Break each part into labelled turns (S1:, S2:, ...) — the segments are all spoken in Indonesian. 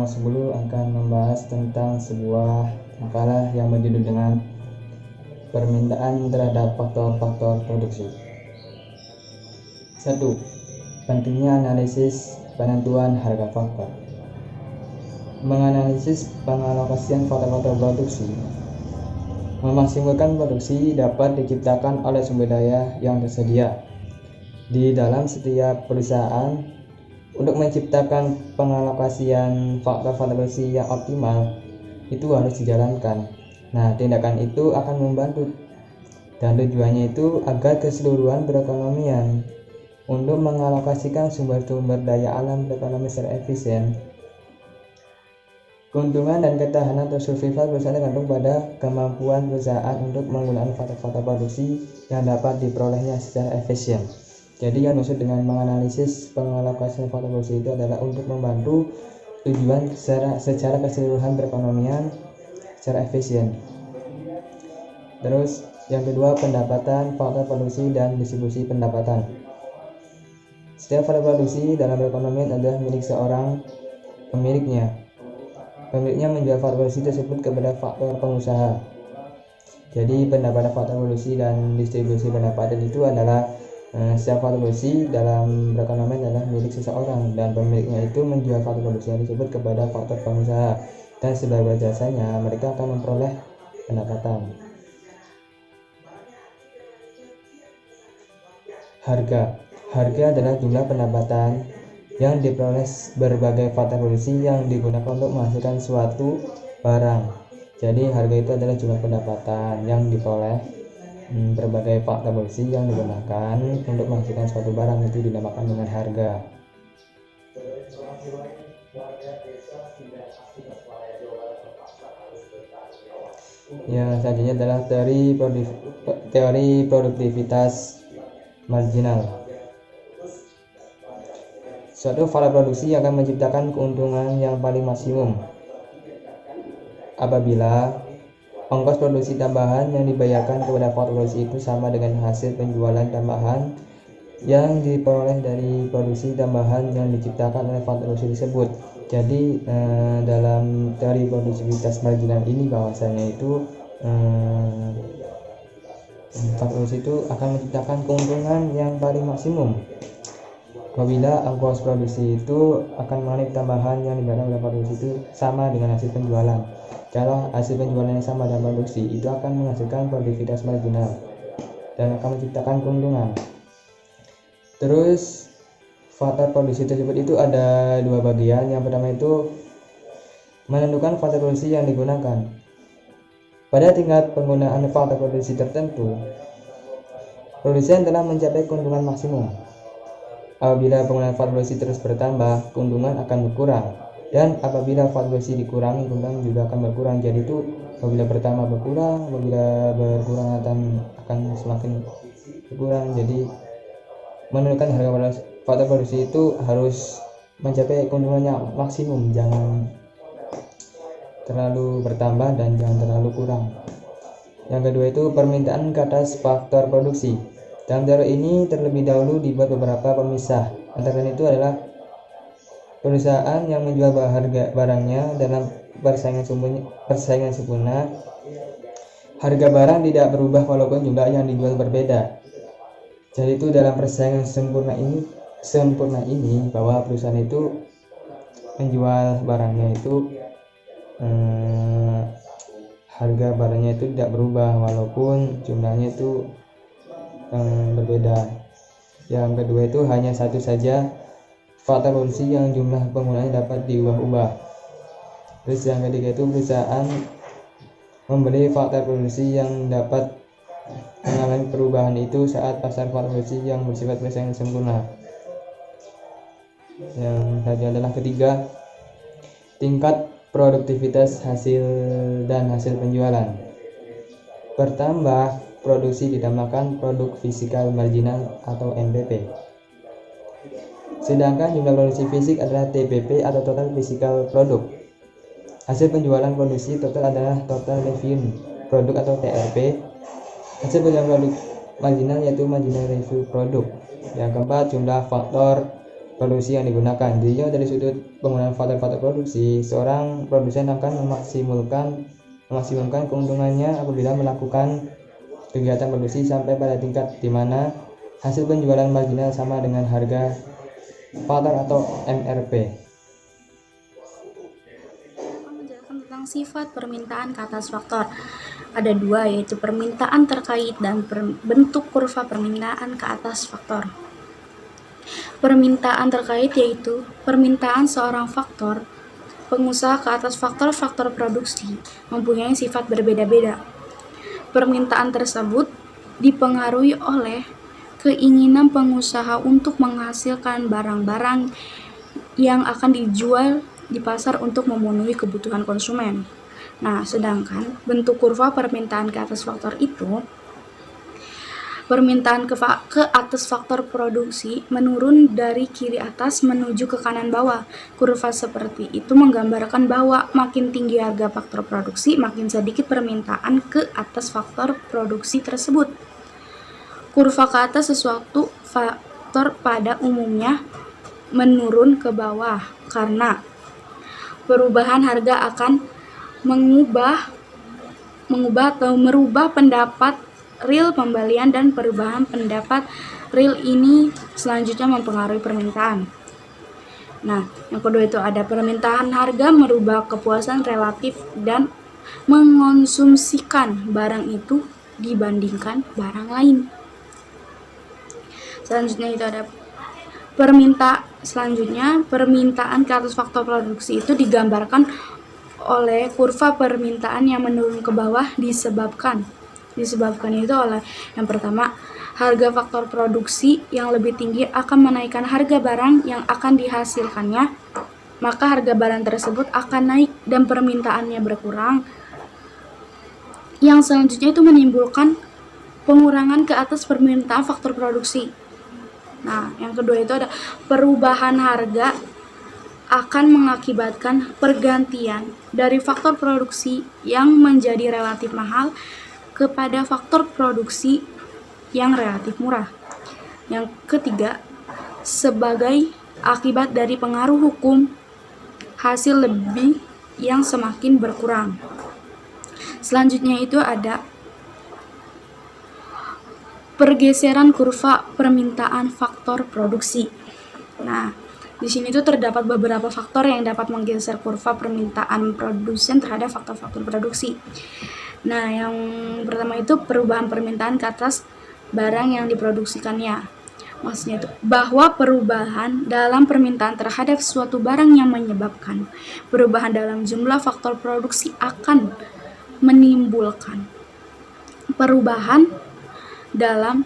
S1: kelompok 10 akan membahas tentang sebuah makalah yang berjudul dengan permintaan terhadap faktor-faktor produksi. 1. Pentingnya analisis penentuan harga faktor. Menganalisis pengalokasian faktor-faktor produksi. Memaksimalkan produksi dapat diciptakan oleh sumber daya yang tersedia di dalam setiap perusahaan. Untuk menciptakan pengalokasian faktor-faktor produksi yang optimal itu harus dijalankan. Nah, tindakan itu akan membantu dan tujuannya itu agar keseluruhan perekonomian untuk mengalokasikan sumber-sumber daya alam perekonomian secara efisien. Keuntungan dan ketahanan atau survival perusahaan tergantung pada kemampuan perusahaan untuk menggunakan faktor-faktor produksi yang dapat diperolehnya secara efisien. Jadi yang maksud dengan menganalisis pengalokasian faktor produksi itu adalah untuk membantu tujuan secara keseluruhan perekonomian secara efisien. Terus yang kedua, pendapatan, faktor produksi dan distribusi pendapatan. Setiap faktor produksi dalam perekonomian adalah milik seorang pemiliknya. Pemiliknya menjual faktor produksi tersebut kepada faktor pengusaha. Jadi pendapatan, faktor produksi dan distribusi pendapatan itu adalah setiap faktor produksi dalam perekonomian adalah milik seseorang dan pemiliknya itu menjual faktor produksi yang tersebut kepada faktor pengusaha, dan sebagai jasanya mereka akan memperoleh pendapatan. Harga adalah jumlah pendapatan yang diperoleh berbagai faktor produksi yang digunakan untuk menghasilkan suatu barang. Jadi harga itu adalah jumlah pendapatan yang diperoleh berbagai faktor produksi yang digunakan untuk menghasilkan suatu barang, itu dinamakan dengan harga. Yang selanjutnya adalah teori produktivitas marginal. Suatu faktor produksi akan menciptakan keuntungan yang paling maksimum apabila ongkos produksi tambahan yang dibayarkan kepada faktor produksi itu sama dengan hasil penjualan tambahan yang diperoleh dari produksi tambahan yang diciptakan oleh faktor produksi tersebut. Jadi dalam teori produktivitas marginal ini bahwasanya itu faktor produksi itu akan menciptakan keuntungan yang paling maksimum apabila ongkos produksi itu akan mengalami tambahan yang dibayarkan oleh faktor produksi itu sama dengan hasil penjualan. Kalau hasil penjualan yang sama dan produksi itu akan menghasilkan produktivitas marginal dan akan menciptakan keuntungan. Terus faktor produksi tersebut itu ada dua bagian. Yang pertama itu menentukan faktor produksi yang digunakan. Pada tingkat penggunaan faktor produksi tertentu, produsen telah mencapai keuntungan maksimum. Apabila penggunaan faktor produksi terus bertambah, keuntungan akan berkurang. Dan apabila faktor produksi dikurangi, keuntungan juga akan berkurang. Jadi itu apabila pertama berkurang, apabila berkurang akan semakin berkurang. Jadi menentukan harga faktor produksi itu harus mencapai keuntungannya maksimum, jangan terlalu bertambah dan jangan terlalu kurang. Yang kedua itu permintaan ke atas faktor produksi. Dalam teori ini terlebih dahulu dibuat beberapa pemisah. Antara itu adalah perusahaan yang menjual harga barangnya dalam persaingan sempurna. Harga barang tidak berubah walaupun jumlah yang dijual berbeda. Jadi itu dalam persaingan sempurna ini bahwa perusahaan itu menjual barangnya itu harga barangnya itu tidak berubah walaupun jumlahnya itu berbeda. Yang kedua itu hanya satu saja faktor produksi yang jumlah penggunanya dapat diubah-ubah. Terus yang ketiga itu perusahaan membeli faktor produksi yang dapat mengalami perubahan itu saat pasar faktor produksi yang bersifat persaingan sempurna. Yang tadi adalah ketiga, tingkat produktivitas hasil dan hasil penjualan. Bertambah produksi dinamakan produk fisikal marginal atau NPP. Sedangkan jumlah produksi fisik adalah TPP atau total physical product. Hasil penjualan produksi total adalah total revenue produk atau TRP. Hasil penjualan produk marginal yaitu marginal revenue product. Yang keempat, jumlah faktor produksi yang digunakan. Jadi dari sudut penggunaan faktor-faktor produksi, seorang produsen akan memaksimalkan keuntungannya apabila melakukan kegiatan produksi sampai pada tingkat di mana hasil penjualan marginal sama dengan harga faktor atau MRP.
S2: Menjelaskan tentang sifat permintaan ke atas faktor. Ada dua, yaitu permintaan terkait dan bentuk kurva permintaan ke atas faktor. Permintaan terkait yaitu permintaan seorang faktor pengusaha ke atas faktor-faktor produksi mempunyai sifat berbeda-beda. Permintaan tersebut dipengaruhi oleh keinginan pengusaha untuk menghasilkan barang-barang yang akan dijual di pasar untuk memenuhi kebutuhan konsumen. Nah, sedangkan bentuk kurva permintaan ke atas faktor itu, permintaan ke atas faktor produksi menurun dari kiri atas menuju ke kanan bawah. Kurva seperti itu menggambarkan bahwa makin tinggi harga faktor produksi, makin sedikit permintaan ke atas faktor produksi tersebut. Kurva ke atas sesuatu faktor pada umumnya menurun ke bawah karena perubahan harga akan mengubah atau merubah pendapat real pembelian, dan perubahan pendapat real ini selanjutnya mempengaruhi permintaan. Nah, yang kedua itu ada permintaan harga merubah kepuasan relatif dan mengonsumsikan barang itu dibandingkan barang lain. Selanjutnya itu ada permintaan ke atas faktor produksi itu digambarkan oleh kurva permintaan yang menurun ke bawah disebabkan itu oleh yang pertama, harga faktor produksi yang lebih tinggi akan menaikkan harga barang yang akan dihasilkannya, maka harga barang tersebut akan naik dan permintaannya berkurang. Yang selanjutnya itu menimbulkan pengurangan ke atas permintaan faktor produksi. Nah, yang kedua itu ada perubahan harga akan mengakibatkan pergantian dari faktor produksi yang menjadi relatif mahal kepada faktor produksi yang relatif murah. Yang ketiga, sebagai akibat dari pengaruh hukum hasil lebih yang semakin berkurang. Selanjutnya itu ada pergeseran kurva permintaan faktor produksi. Nah, di sini tuh terdapat beberapa faktor yang dapat menggeser kurva permintaan produsen terhadap faktor-faktor produksi. Nah, yang pertama itu perubahan permintaan ke atas barang yang diproduksikannya. Maksudnya itu bahwa perubahan dalam permintaan terhadap suatu barang yang menyebabkan perubahan dalam jumlah faktor produksi akan menimbulkan perubahan dalam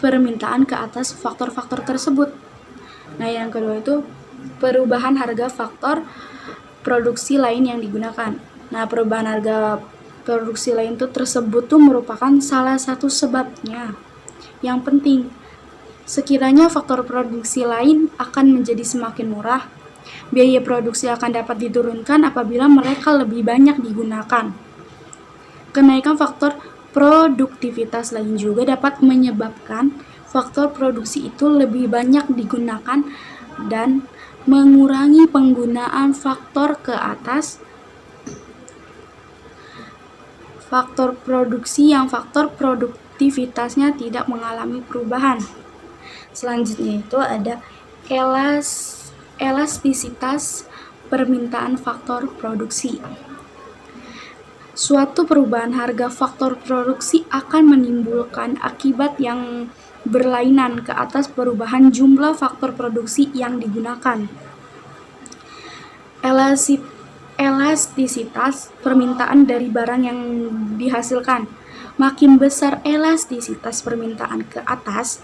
S2: permintaan ke atas faktor-faktor tersebut. Nah, yang kedua itu perubahan harga faktor produksi lain yang digunakan. Nah, perubahan harga produksi lain tersebut merupakan salah satu sebabnya yang penting. Sekiranya faktor produksi lain akan menjadi semakin murah, biaya produksi akan dapat diturunkan apabila mereka lebih banyak digunakan. Kenaikan faktor produktivitas lain juga dapat menyebabkan faktor produksi itu lebih banyak digunakan dan mengurangi penggunaan faktor ke atas faktor produksi yang faktor produktivitasnya tidak mengalami perubahan. Selanjutnya itu ada elastisitas permintaan faktor produksi. Suatu perubahan harga faktor produksi akan menimbulkan akibat yang berlainan ke atas perubahan jumlah faktor produksi yang digunakan. Elastisitas permintaan dari barang yang dihasilkan. Makin besar elastisitas permintaan ke atas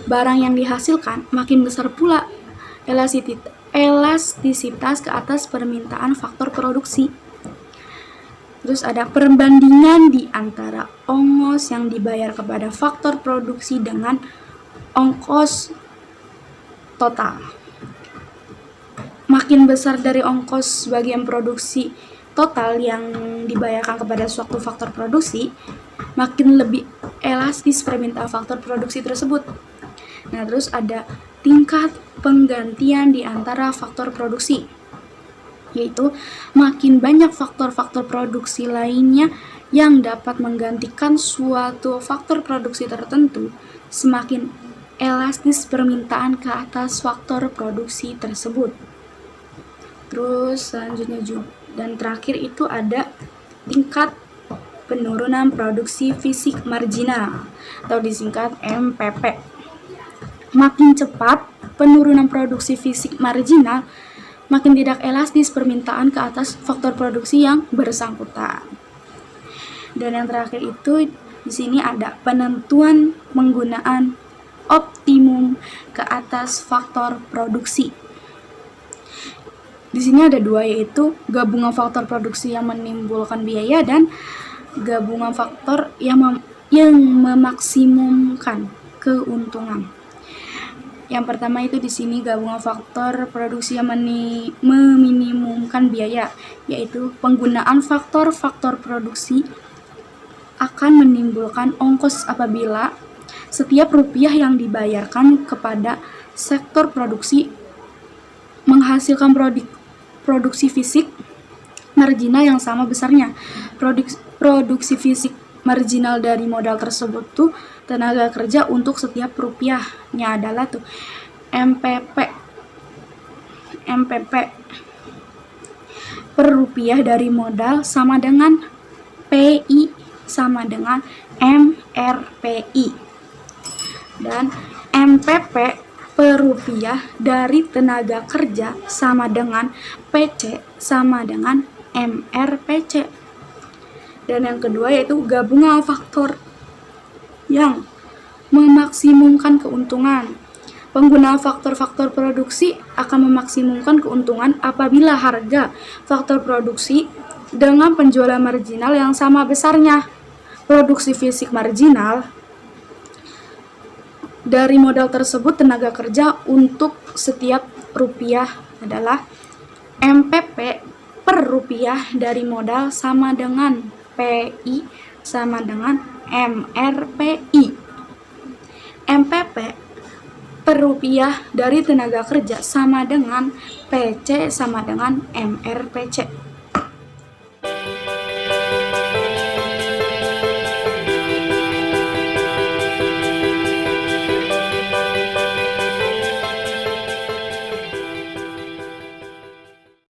S2: barang yang dihasilkan, makin besar pula elastisitas ke atas permintaan faktor produksi. Terus ada perbandingan di antara ongkos yang dibayar kepada faktor produksi dengan ongkos total. Makin besar dari ongkos bagian produksi total yang dibayarkan kepada suatu faktor produksi, makin lebih elastis permintaan faktor produksi tersebut. Nah, terus ada tingkat penggantian di antara faktor produksi, yaitu makin banyak faktor-faktor produksi lainnya yang dapat menggantikan suatu faktor produksi tertentu, semakin elastis permintaan ke atas faktor produksi tersebut. Terus selanjutnya juga, dan terakhir itu ada tingkat penurunan produksi fisik marginal atau disingkat MPP. Makin cepat penurunan produksi fisik marginal, makin tidak elastis permintaan ke atas faktor produksi yang bersangkutan. Dan yang terakhir itu di sini ada penentuan penggunaan optimum ke atas faktor produksi. Di sini ada dua, yaitu gabungan faktor produksi yang menimbulkan biaya dan gabungan faktor yang memaksimumkan keuntungan. Yang pertama itu di sini gabungan faktor produksi yang meminimumkan biaya, yaitu penggunaan faktor-faktor produksi akan menimbulkan ongkos apabila setiap rupiah yang dibayarkan kepada sektor produksi menghasilkan produksi fisik marginal yang sama besarnya. Produksi fisik marginal dari modal tersebut tuh tenaga kerja untuk setiap rupiahnya adalah tuh MPP per rupiah dari modal sama dengan PI sama dengan MRPI, dan MPP per rupiah dari tenaga kerja sama dengan PC sama dengan MRPC. Dan yang kedua yaitu gabungan faktor yang memaksimumkan keuntungan. Penggunaan faktor-faktor produksi akan memaksimumkan keuntungan apabila harga faktor produksi dengan penjualan marginal yang sama besarnya. Produksi fisik marginal dari modal tersebut tenaga kerja untuk setiap rupiah adalah MPP per rupiah dari modal sama dengan PI sama dengan MRPI. MPP per rupiah dari tenaga kerja sama dengan PC sama dengan MRPC.